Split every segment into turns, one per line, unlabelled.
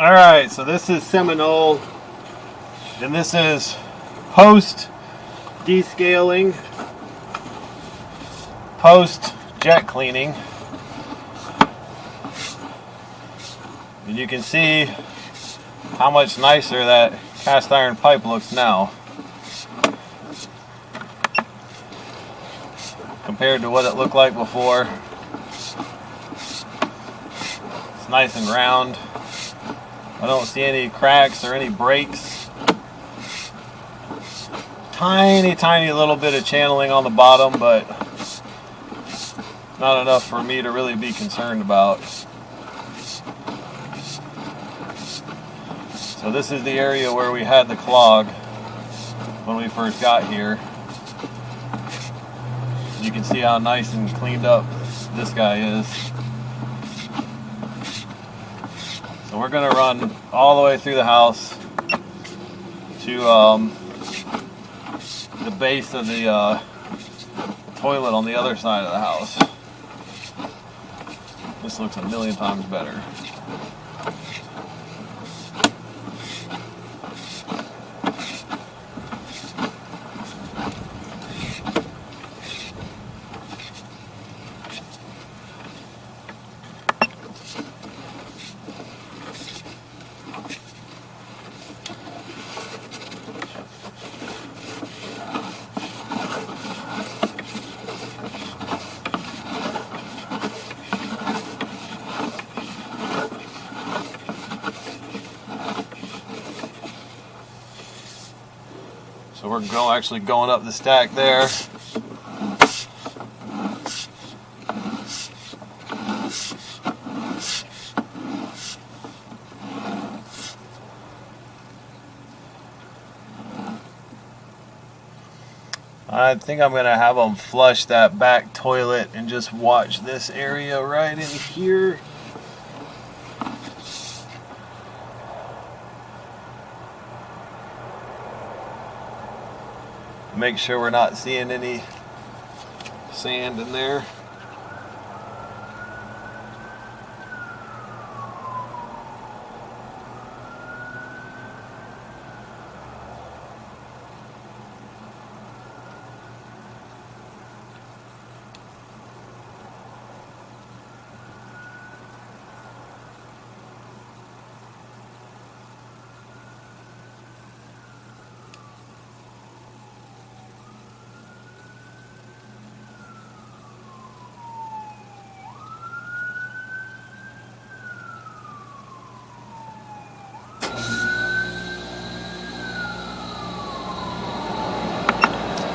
Alright, so this is Seminole, and this is post descaling, post jet cleaning. And you can see how much nicer that cast iron pipe looks now compared to what it looked like before. It's nice and round. I don't see any cracks or any breaks. Tiny little bit of channeling on the bottom, but not enough for me to really be concerned about. So this is the area where we had the clog when we first got here. You can see how nice and cleaned up this guy is. So we're going to run all the way through the house to the base of the toilet on the other side of the house. This looks a million times better. So we're actually going up the stack there. I think I'm going to have them flush that back toilet and just watch this area right in here. Make sure we're not seeing any sand in there.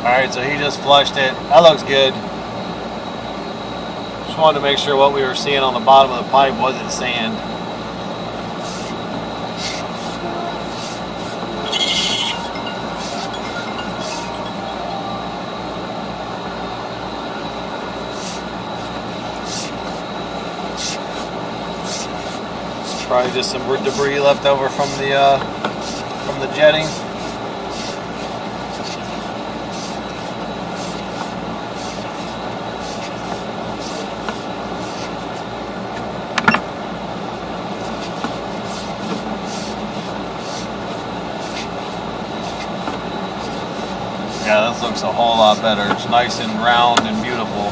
Alright, so he just flushed it. That looks good. Just wanted to make sure what we were seeing on the bottom of the pipe wasn't sand. Probably just some debris left over from the jetting. Yeah, this looks a whole lot better. It's nice and round and beautiful.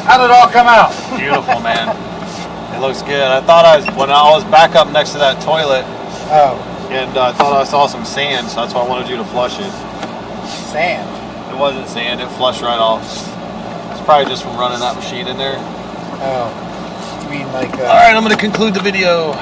How did it all come out?
Beautiful, man. It looks good. When I was back up next to that toilet, and I thought I saw some sand, so that's why I wanted you to flush it.
Sand?
It wasn't sand. It flushed right off. It's probably just from running that machine in there.
Oh, you mean like?
All right, I'm going to conclude the video.